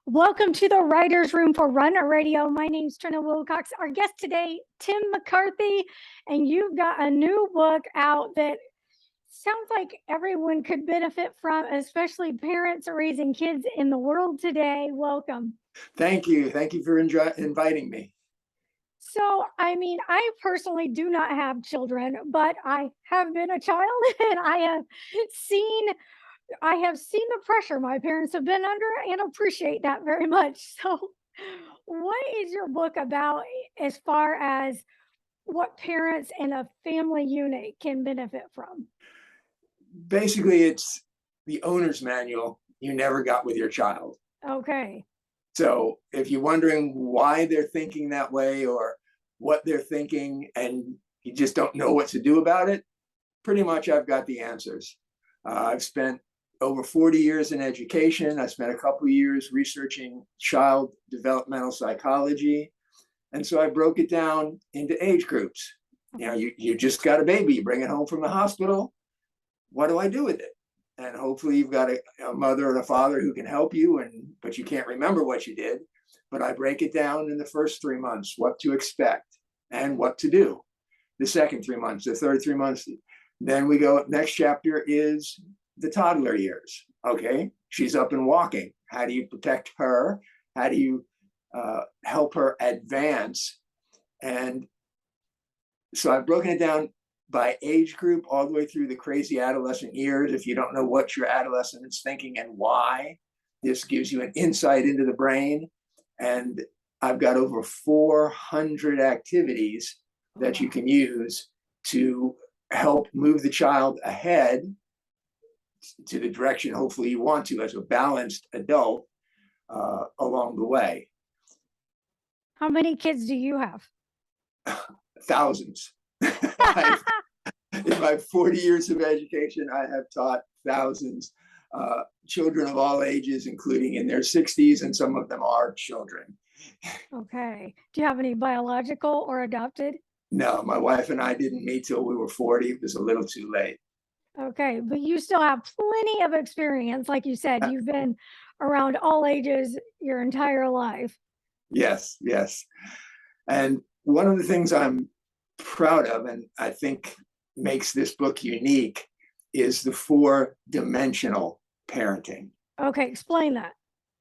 Welcome to the Writer's Room for Runner Radio. My name's Trina Wilcox. Our guest today, Tim McCarthy, and you've got a new book out that sounds like everyone could benefit from, especially parents raising kids in the world today. Welcome. Thank you. Thank you for inviting me. So, I personally do not have children, but I have been a child and seen I have seen the pressure my parents have been under and appreciate that very much. So, what is your book about as far as what parents in a family unit can benefit from? Basically, it's the owner's manual you never got with your child. Okay. So if you're wondering why they're thinking that way or what they're thinking and you just don't know what to do about it, pretty much I've got the answers. I've spent over 40 years in education. I spent a couple of years researching child developmental psychology. And so I broke it down into age groups. You just got a baby, you bring it home from the hospital. What do I do with it? And hopefully you've got a mother and a father who can help you, but you can't remember what you did. But I break it down in the first 3 months, what to expect and what to do. The second 3 months, the third 3 months. Then we go, next chapter is the toddler years. Okay, she's up and walking. How do you protect her? How do you help her advance? And so I've broken it down by age group all the way through the crazy adolescent years. If you don't know what your adolescent is thinking and why, this gives you an insight into the brain. And I've got over 400 activities that you can use to help move the child ahead to the direction hopefully you want to as a balanced adult along the way. How many kids do you have? Thousands. In my 40 years of education, I have taught thousands, children of all ages, including in their 60s, and some of them are children. Okay. Do you have any biological or adopted? No, my wife and I didn't meet till we were 40. It was a little too late. Okay, but you still have plenty of experience. Like you said, you've been around all ages your entire life. Yes, yes. And one of the things I'm proud of, and I think makes this book unique, is the 4-dimensional parenting. Okay, explain that.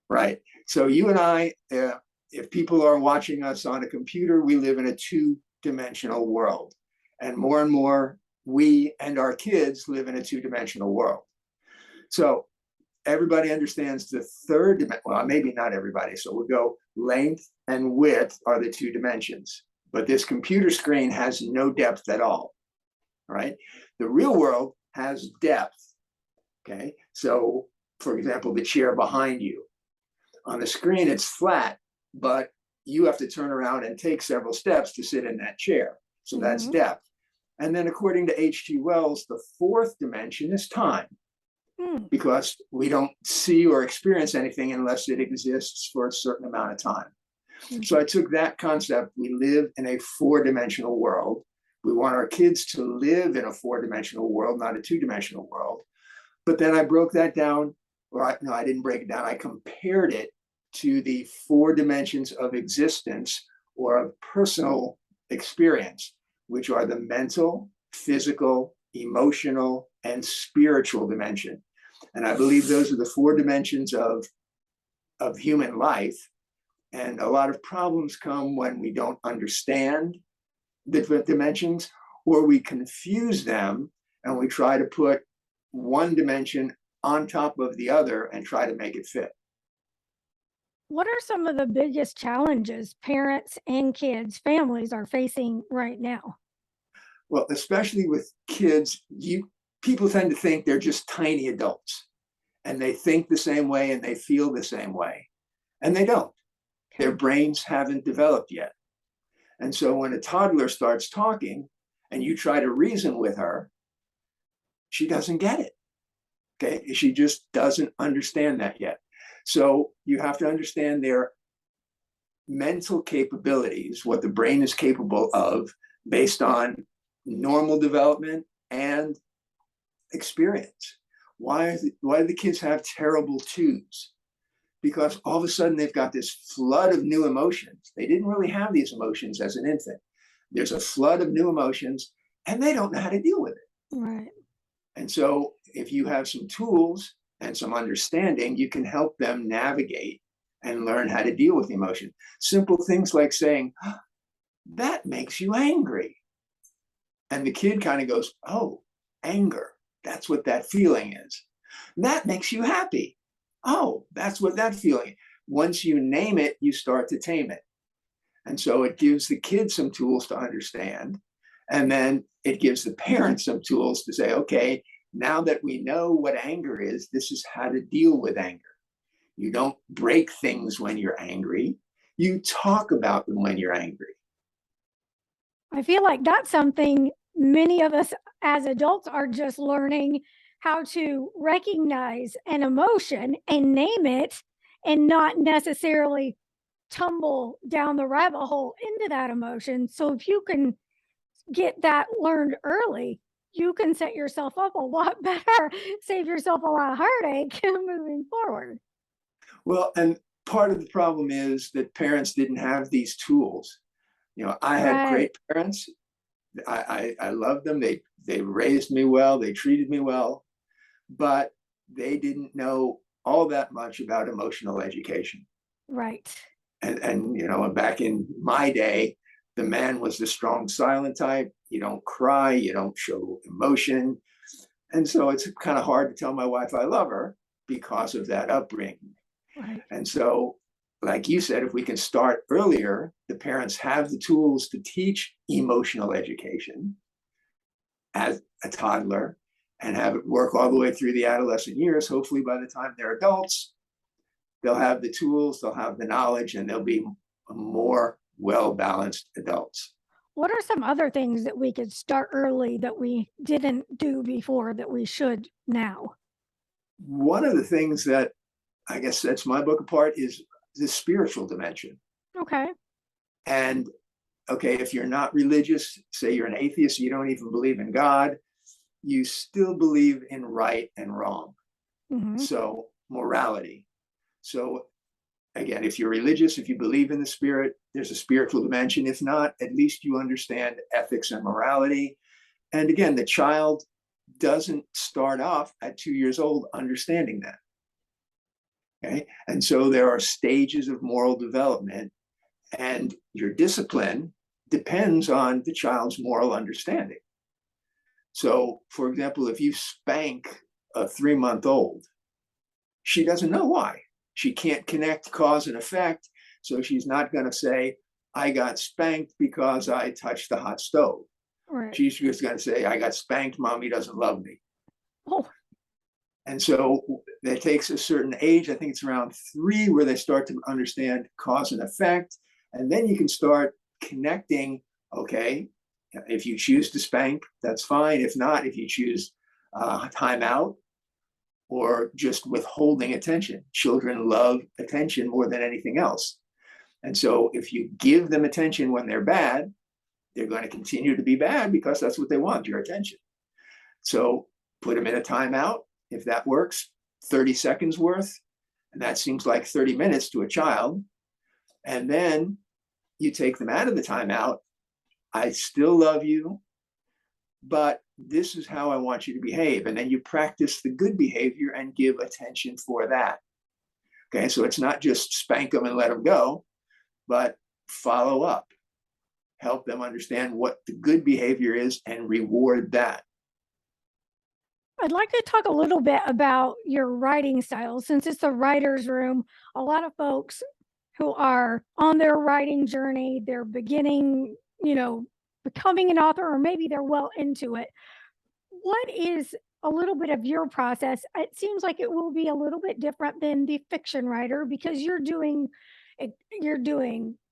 Right. So you and I, if people are watching us on a computer, we live in a 2-dimensional world. And more, we and our kids live in a 2-dimensional world. So everybody understands the third dimension. Well, maybe not everybody. So we'll go length and width are the 2 dimensions. But this computer screen has no depth at all. Right? The real world has depth. Okay. So, for example, the chair behind you. On the screen, it's flat, but you have to turn around and take several steps to sit in that chair. So that's depth. And then according to H.G. Wells, the 4th dimension is time, because we don't see or experience anything unless it exists for a certain amount of time. So I took that concept. We live in a 4-dimensional world. We want our kids to live in a 4-dimensional world, not a 2-dimensional world. But then I broke that down, I didn't break it down. I compared it to the 4 dimensions of existence or of personal experience, which are the mental, physical, emotional, and spiritual dimension. And I believe those are the 4 dimensions of human life. And a lot of problems come when we don't understand the dimensions, or we confuse them and we try to put one dimension on top of the other and try to make it fit. What are some of the biggest challenges parents and kids, families are facing right now? Well, especially with kids, people tend to think they're just tiny adults and they think the same way and they feel the same way. And they don't. Okay. Their brains haven't developed yet. And so when a toddler starts talking and you try to reason with her, she doesn't get it. Okay, she just doesn't understand that yet. So you have to understand their mental capabilities, what the brain is capable of based on normal development and experience. Why do the kids have terrible twos? because all of a sudden they've got this flood of new emotions. They didn't really have these emotions as an infant. There's a flood of new emotions and they don't know how to deal with it. Right. And so if you have some tools and some understanding, you can help them navigate and learn how to deal with the emotion. Simple things like saying, "Oh, that makes you angry." And the kid kind of goes, "Oh, anger. That's what that feeling is. That makes you happy. Oh, that's what that feeling." Once you name it, you start to tame it. And so it gives the kids some tools to understand. And then it gives the parents some tools to say, okay, now that we know what anger is, this is how to deal with anger. You don't break things when you're angry. You talk about them when you're angry. I feel like that's something many of us as adults are just learning how to recognize an emotion and name it and not necessarily tumble down the rabbit hole into that emotion. So if you can get that learned early, you can set yourself up a lot better, save yourself a lot of heartache moving forward. Well, and part of the problem is that parents didn't have these tools. I had Right, great parents. I loved them. They raised me well. They treated me well, but they didn't know all that much about emotional education. right. And back in my day, the man was the strong silent type. You don't cry, you don't show emotion. And so it's kind of hard to tell my wife I love her because of that upbringing. Right. And so, like you said, if we can start earlier, the parents have the tools to teach emotional education as a toddler and have it work all the way through the adolescent years. Hopefully, by the time they're adults, they'll have the tools, they'll have the knowledge, and they'll be more well balanced adults. What are some other things that we could start early that we didn't do before that we should now? One of the things that I guess sets my book apart is the spiritual dimension. Okay. And okay, if you're not religious, say you're an atheist, you don't even believe in God, you still believe in right and wrong. Hmm. So, morality. So, again, if you're religious, if you believe in the spirit, there's a spiritual dimension. If not, at least you understand ethics and morality. And again, the child doesn't start off at 2 years old understanding that. Okay. And so there are stages of moral development, and your discipline depends on the child's moral understanding. So, for example, if you spank a 3 month old, she doesn't know why. She can't connect cause and effect. So she's not going to say, I got spanked because I touched the hot stove. Right. She's just going to say, I got spanked. Mommy doesn't love me. Oh, And so that takes a certain age. I think it's around 3 where they start to understand cause and effect. And then you can start connecting. Okay, if you choose to spank, that's fine. If not, if you choose timeout or just withholding attention, children love attention more than anything else. And so if you give them attention when they're bad, they're going to continue to be bad because that's what they want, your attention. So put them in a timeout. If that works, 30 seconds worth, and that seems like 30 minutes to a child. And then you take them out of the timeout. I still love you, but this is how I want you to behave. And then you practice the good behavior and give attention for that. Okay, so it's not just spank them and let them go, but follow up, help them understand what the good behavior is and reward that. I'd like to talk a little bit about your writing style. Since it's a writer's room, a lot of folks who are on their writing journey, they're beginning, becoming an author, or maybe they're well into it. What is a little bit of your process? It seems like it will be a little bit different than the fiction writer because you're doing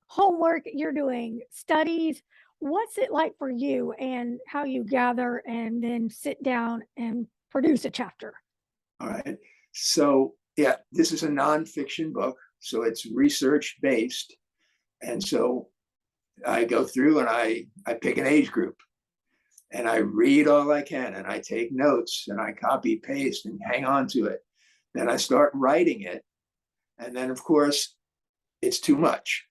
homework, you're doing studies. What's it like for you and how you gather and then sit down and produce a chapter? All right. So, yeah, this is a nonfiction book. So it's research based. And so I go through and I pick an age group and I read all I can and I take notes and I copy, paste, and hang on to it. Then I start writing it. And then, of course, it's too much.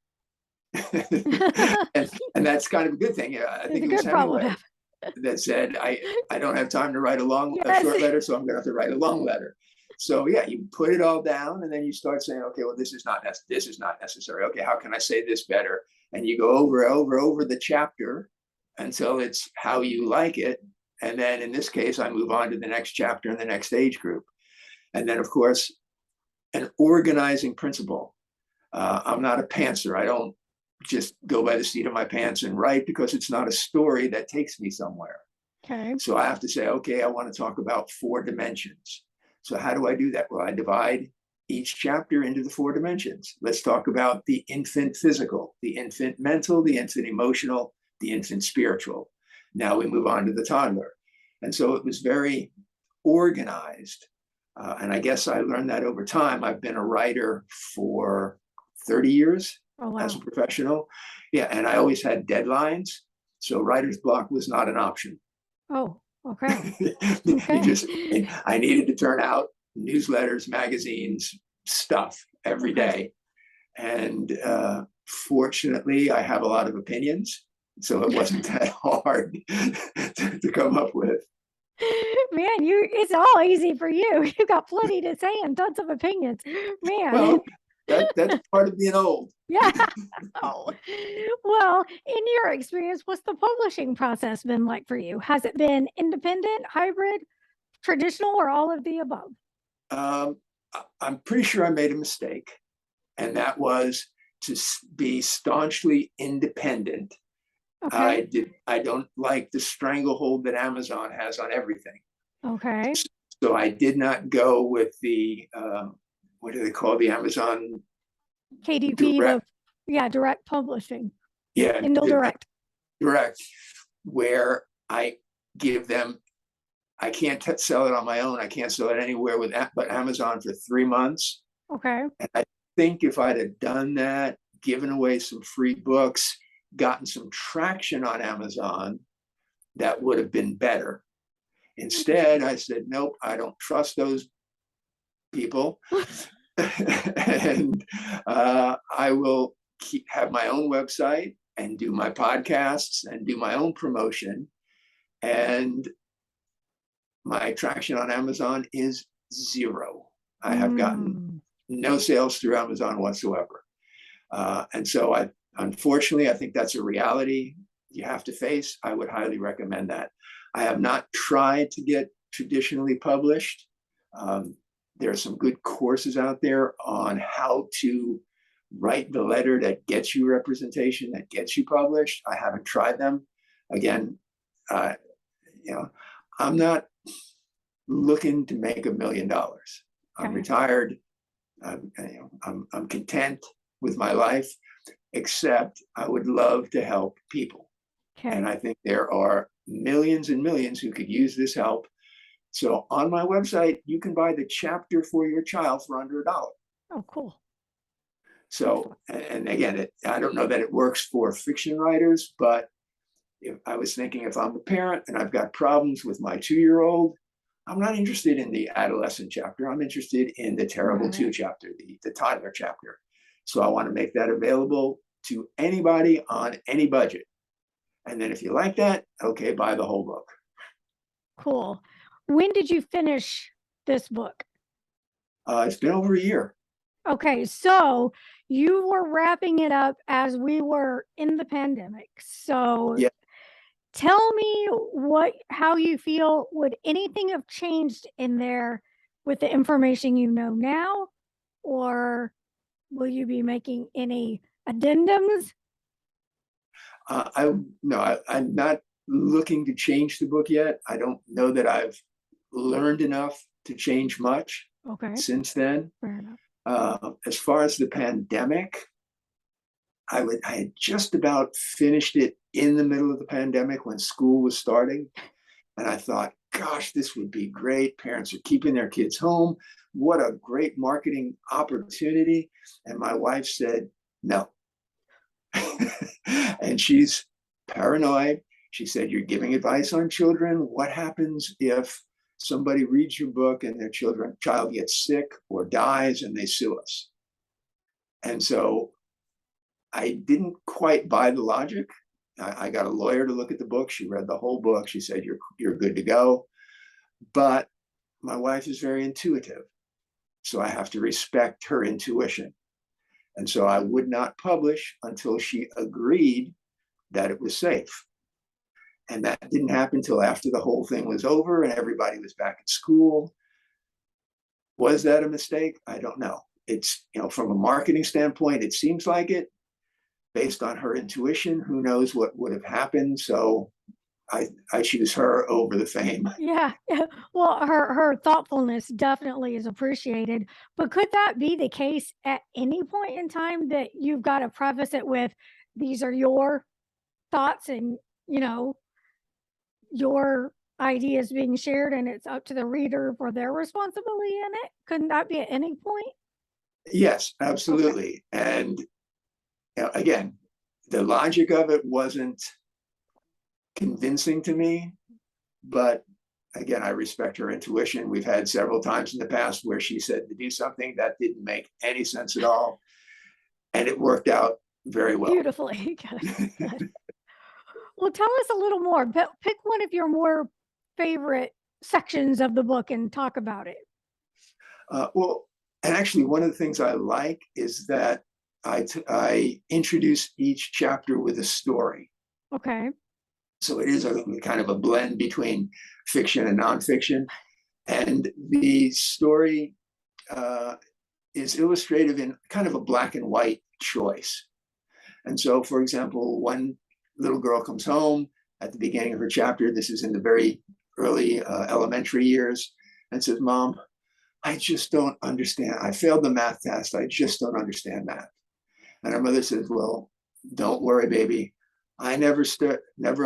and that's kind of a good thing. I It's think a it was good problem to Hemingway have. that said, I don't have time to write a Yes. short letter, so I'm going to have to write a long letter. So yeah, you put it all down, and then you start saying, okay, well, this is not necessary. Okay, how can I say this better? And you go over the chapter until it's how you like it. And then in this case, I move on to the next chapter in the next age group. And then, of course, an organizing principle. I'm not a pantser. I don't just go by the seat of my pants and write, because it's not a story that takes me somewhere. Okay. So I have to say, okay, I want to talk about 4 dimensions. So how do I do that? Well, I divide each chapter into the 4 dimensions. Let's talk about the infant physical, the infant mental, the infant emotional, the infant spiritual. Now we move on to the toddler. And so it was very organized. And I guess I learned that over time. I've been a writer for 30 years Oh, as a wow. professional. Yeah, and I always had deadlines. So writer's block was not an option. Oh, okay. You Okay. just, I needed to turn out newsletters, magazines, stuff every Okay. day. And fortunately, I have a lot of opinions. So it wasn't that hard to come up with. Man, it's all easy for you. You've got plenty to say and tons of opinions. Man. Well, that's part of being old. Yeah. Oh. Well, in your experience, what's the publishing process been like for you? Has it been independent, hybrid, traditional, or all of the above? I'm pretty sure I made a mistake, and that was to be staunchly independent. Okay. I don't like the stranglehold that Amazon has on everything. Okay. So I did not go with the what do they call the Amazon KDP, direct? direct publishing, Yeah, Kindle Direct. direct, where I give them. I can't sell it on my own. I can't sell it anywhere with but Amazon for 3 months. Okay. And I think if I'd have done that, given away some free books, gotten some traction on Amazon, that would have been better. Instead, I said, nope, I don't trust those people. And I will have my own website and do my podcasts and do my own promotion. And my traction on Amazon is 0. I have gotten Mm. no sales through Amazon whatsoever. And so unfortunately, I think that's a reality you have to face. I would highly recommend that. I have not tried to get traditionally published. There are some good courses out there on how to write the letter that gets you representation, that gets you published. I haven't tried them. Again, you know, I'm not looking to make $1 million. I'm retired. I'm content with my life, except I would love to help people. Okay. And I think there are millions and millions who could use this help. So on my website, you can buy the chapter for your child for under $1. Oh, cool. So, and again, I don't know that it works for fiction writers, but if I was thinking, if I'm a parent and I've got problems with my 2-year-old, I'm not interested in the adolescent chapter. I'm interested in the terrible 2 chapter, the toddler chapter. So I want to make that available to anybody on any budget. And then if you like that, okay, buy the whole book. Cool. When did you finish this book? It's been over a year. Okay, so you were wrapping it up as we were in the pandemic. So Yeah. tell me how you feel. Would anything have changed in there with the information you know now? Or will you be making any addendums? I'm not looking to change the book yet. I don't know that I've learned enough to change much Okay, since then. fair enough. As far as the pandemic, I had just about finished it in the middle of the pandemic when school was starting. And I thought, gosh, this would be great. Parents are keeping their kids home. What a great marketing opportunity. And my wife said, no. And she's paranoid. She said, you're giving advice on children. What happens if somebody reads your book and their child gets sick or dies and they sue us? And so I didn't quite buy the logic. I got a lawyer to look at the book. She read the whole book. She said, you're good to go. But my wife is very intuitive. So I have to respect her intuition. And so I would not publish until she agreed that it was safe. And that didn't happen until after the whole thing was over and everybody was back at school. Was that a mistake? I don't know. It's, from a marketing standpoint, it seems like it. Based on her intuition, who knows what would have happened. So I choose her over the fame. Yeah. Well, her thoughtfulness definitely is appreciated. But could that be the case at any point in time that you've got to preface it with these are your thoughts and, you know, your ideas being shared and it's up to the reader for their responsibility in it? Couldn't that be at any point? Yes, Okay. absolutely. And again, the logic of it wasn't convincing to me, but again, I respect her intuition. We've had several times in the past where she said to do something that didn't make any sense at all, and it worked out very well. Beautifully. Good. Good. Well, tell us a little more. Pick one of your more favorite sections of the book and talk about it. Well, and actually, one of the things I like is that I introduce each chapter with a story. Okay. So it is a kind of a blend between fiction and nonfiction. And the story is illustrative in kind of a black and white choice. And so, for example, one little girl comes home at the beginning of her chapter. This is in the very early elementary years, and says, "Mom, I just don't understand. I failed the math test. I just don't understand math." And her mother says, "Well, don't worry, baby. I never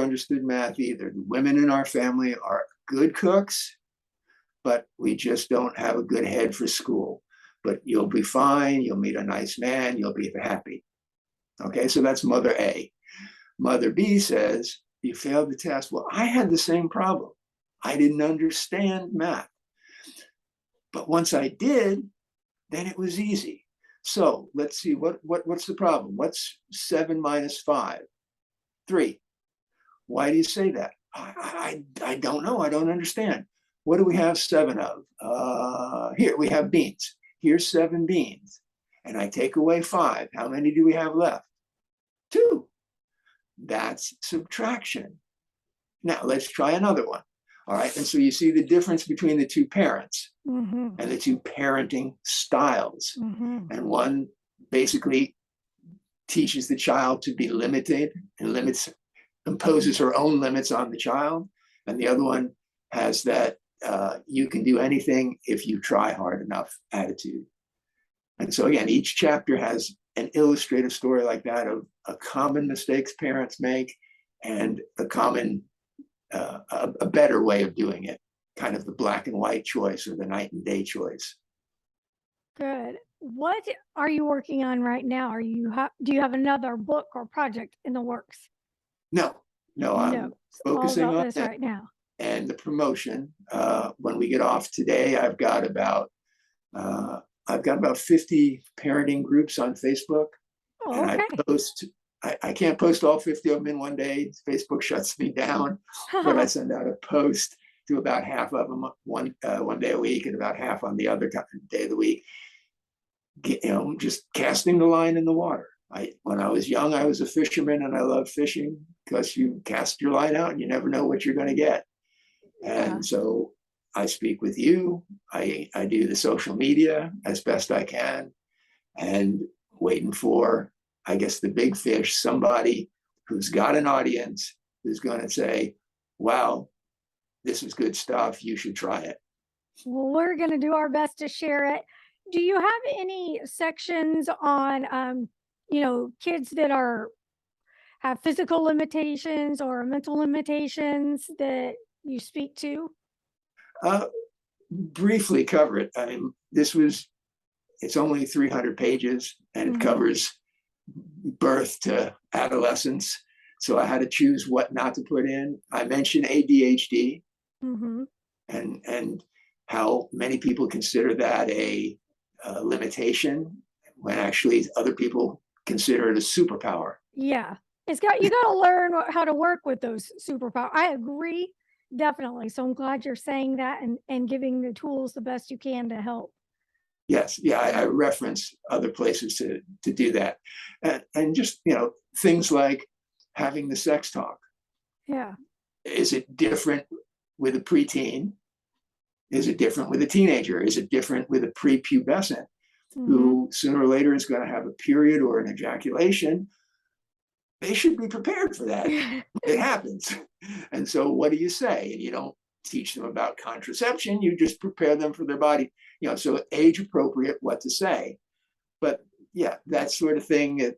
understood math either. The women in our family are good cooks, but we just don't have a good head for school. But you'll be fine. You'll meet a nice man. You'll be happy." Okay, so that's Mother A. Mother B says, "You failed the test." "Well, I had the same problem. I didn't understand math. But once I did, then it was easy. So let's see, what's the problem? What's 7 minus 5? 3. Why do you say that?" I don't know. I don't understand. What do we have 7 of? Here, we have beans. Here's 7 beans. And I take away 5. How many do we have left? 2. That's subtraction. Now let's try another one. All right. And so you see the difference between the two parents Mm-hmm. and the two parenting styles. Mm-hmm. And one basically teaches the child to be limited and imposes her own limits on the child. And the other one has that you can do anything if you try hard enough attitude. And so again, each chapter has an illustrative story like that of a common mistakes parents make and a better way of doing it, kind of the black and white choice or the night and day choice. Good. What are you working on right now? Do you have another book or project in the works? No, no, No, I'm it's all focusing about on this that right now. and the promotion. When we get off today, I've got about 50 parenting groups on Facebook, Oh, and I okay. post. I can't post all 50 of them in one day. Facebook shuts me down, but I send out a post to about half of them one day a week, and about half on the other day of the week. Just casting the line in the water. When I was young, I was a fisherman, and I loved fishing because you cast your line out and you never know what you're going to get. Yeah. And so I speak with you. I do the social media as best I can, and waiting for, I guess, the big fish, somebody who's got an audience who's going to say, "Wow, this is good stuff. You should try it." Well, we're going to do our best to share it. Do you have any sections on, kids that have physical limitations or mental limitations that you speak to? Uh, Briefly cover it. I mean, it's only 300 pages and it Hmm. covers birth to adolescence. So I had to choose what not to put in. I mentioned ADHD Hmm. and how many people consider that a limitation when actually other people consider it a superpower. Yeah. You gotta learn how to work with those superpower. I agree, definitely. So I'm glad you're saying that and giving the tools the best you can to help. Yes, yeah, I Yeah. reference other places to do that, and just things like having the sex talk. Yeah. Is it different with a preteen? Is it different with a teenager? Is it different with a prepubescent Mhm. who sooner or later is going to have a period or an ejaculation? They should be prepared for that. It happens. And so what do you say? And you don't teach them about contraception, you just prepare them for their body, so age appropriate what to say. But yeah, that sort of thing that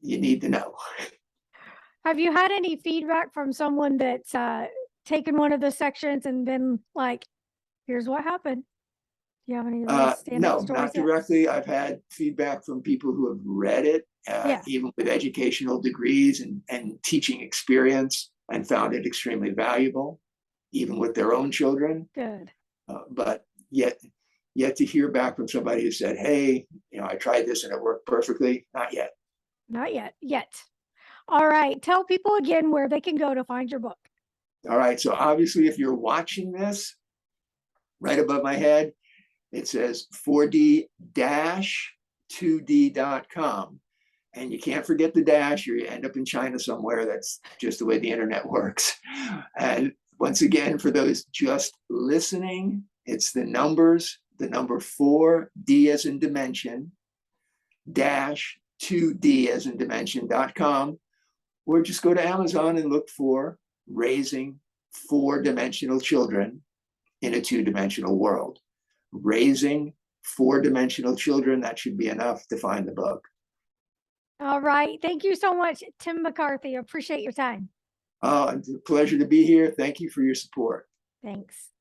you need to know. Have you had any feedback from someone that's, taken one of the sections and been like, "Here's what happened." Do you have any of those standout No, stories not yet? directly. I've had feedback from people who have read it, Yeah, even with educational degrees and teaching experience, and found it extremely valuable, even with their own children. good. But yet to hear back from somebody who said, "Hey, I tried this and it worked perfectly." Not yet. Not yet, yet. All right, tell people again where they can go to find your book. All right. So obviously, if you're watching this, right above my head, it says 4D-2D.com. And you can't forget the dash, or you end up in China somewhere. That's just the way the internet works. And once again, for those just listening, it's the number 4D as in dimension, dash 2D as in dimension.com, or just go to Amazon and look for Raising Four-Dimensional Children in a Two-Dimensional World. Raising Four-Dimensional Children, that should be enough to find the book. All right, thank you so much, Tim McCarthy. Appreciate your time. It's a pleasure to be here. Thank you for your support. Thanks.